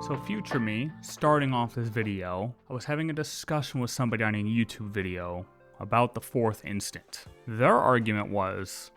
So future me, starting off this video, I was having a discussion with somebody on a YouTube video about the fourth instant. Their argument was,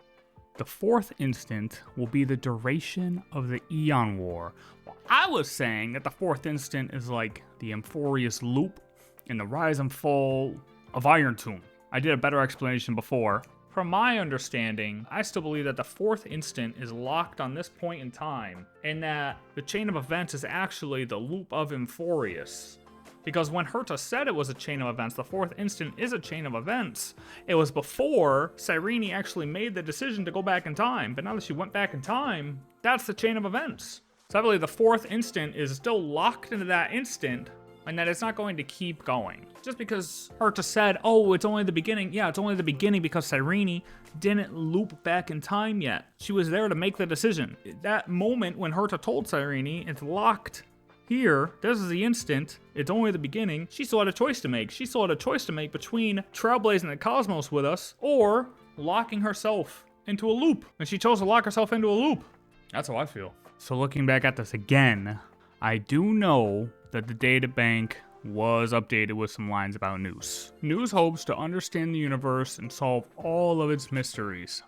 the fourth instant will be the duration of the Aeon War. Well, I was saying that the fourth instant is like the Amphoreus loop in the rise and fall of Iron Tomb. I did a better explanation before. From my understanding, I still believe that the fourth instant is locked on this point in time, and that the chain of events is actually the loop of Amphoreus. Because when Herta said it was a chain of events, the fourth instant is a chain of events. It was before Cyrene actually made the decision to go back in time, but now that she went back in time, that's the chain of events. So I believe the fourth instant is still locked into that instant, and that it's not going to keep going. Just because Herta said, oh, it's only the beginning. Yeah, it's only the beginning because Cyrene didn't loop back in time yet. She was there to make the decision. That moment when Herta told Cyrene, it's locked here, this is the instant, it's only the beginning, she still had a choice to make. She still had a choice to make between trailblazing the cosmos with us or locking herself into a loop. And she chose to lock herself into a loop. That's how I feel. So looking back at this again, I do know that the databank was updated with some lines about Nous. Nous hopes to understand the universe and solve all of its mysteries.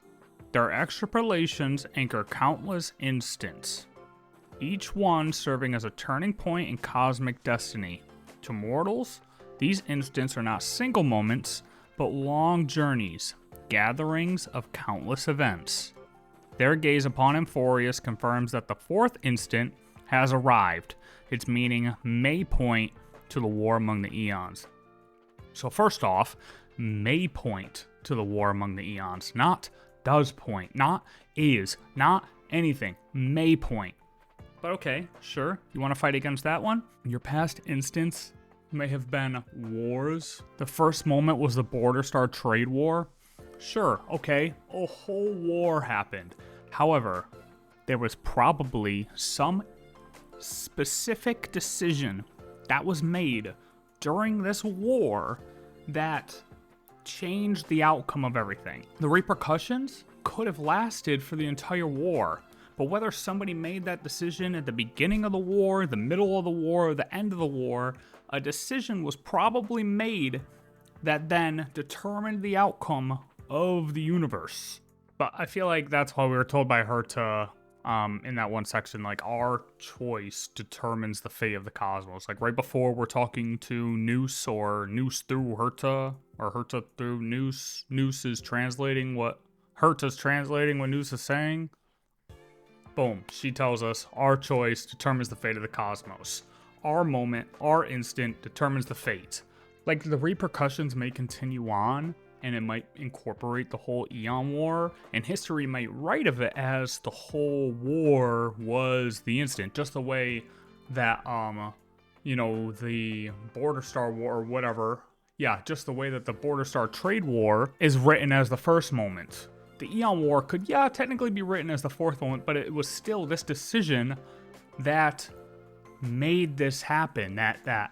Their extrapolations anchor countless instants, each one serving as a turning point in cosmic destiny. To mortals, these instants are not single moments, but long journeys, gatherings of countless events. Their gaze upon Amphoreus confirms that the fourth instant has arrived. Its meaning may point to the war among the eons. So first off, may point to the war among the eons, not does point, not is, not anything, may point. But okay, sure, you want to fight against that one? Your past instance may have been wars. The first moment was the Border Star trade war. Sure, okay, a whole war happened. However, there was probably some specific decision that was made during this war that changed the outcome of everything. The repercussions could have lasted for the entire war, but whether somebody made that decision at the beginning of the war, the middle of the war, or the end of the war, a decision was probably made that then determined the outcome of the universe. But I feel like that's why we were told by Herta in that one section, like, our choice determines the fate of the cosmos. Like, right before we're talking to Nous, or Nous through Herta, or Herta through Nous. Nous is translating what Herta's translating what Nous is saying. Boom, she tells us our choice determines the fate of the cosmos. Our moment, our instant determines the fate. Like, the repercussions may continue on, and it might incorporate the whole Aeon War, and history might write of it as the whole war was the instant, just the way that, the Border Star War or whatever, yeah, just the way that the Border Star Trade War is written as the first moment. The Aeon War could, yeah, technically be written as the fourth moment, but it was still this decision that made this happen, that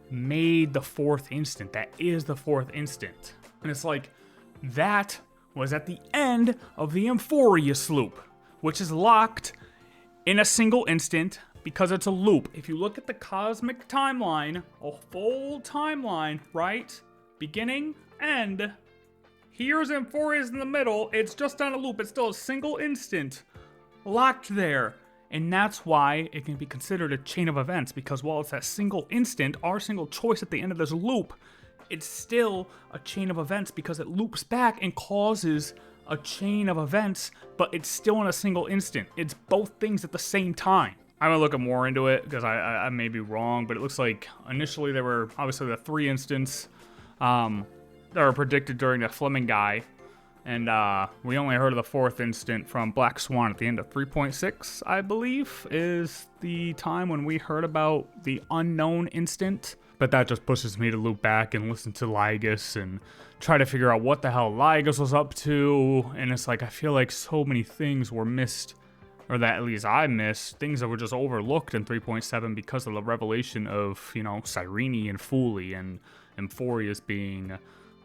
made the fourth instant, that is the fourth instant. And it's like, that was at the end of the Amphoreus loop, which is locked in a single instant because it's a loop. If you look at the cosmic timeline, a full timeline, right? Beginning, end. Here's Amphoreus in the middle. It's just on a loop. It's still a single instant locked there. And that's why it can be considered a chain of events, because while it's that single instant, our single choice at the end of this loop, it's still a chain of events because it loops back and causes a chain of events, but it's still in a single instant. It's both things at the same time. I'm gonna look more into it because I may be wrong, but it looks like initially there were obviously the three instants that were predicted during the Fleming guy, and we only heard of the fourth instant from Black Swan at the end of 3.6, I believe, is the time when we heard about the unknown instant. But that just pushes me to loop back and listen to Lygus and try to figure out what the hell Lygus was up to. And it's like, I feel like so many things were missed, or that at least I missed, things that were just overlooked in 3.7 because of the revelation of, Cyrene and Fuli, and Amphoreus being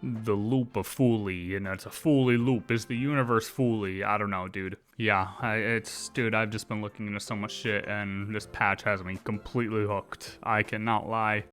the loop of Fuli, and it's a Fuli loop. Is the universe Fuli? I don't know, dude. Yeah, dude, I've just been looking into so much shit, and this patch has me completely hooked. I cannot lie.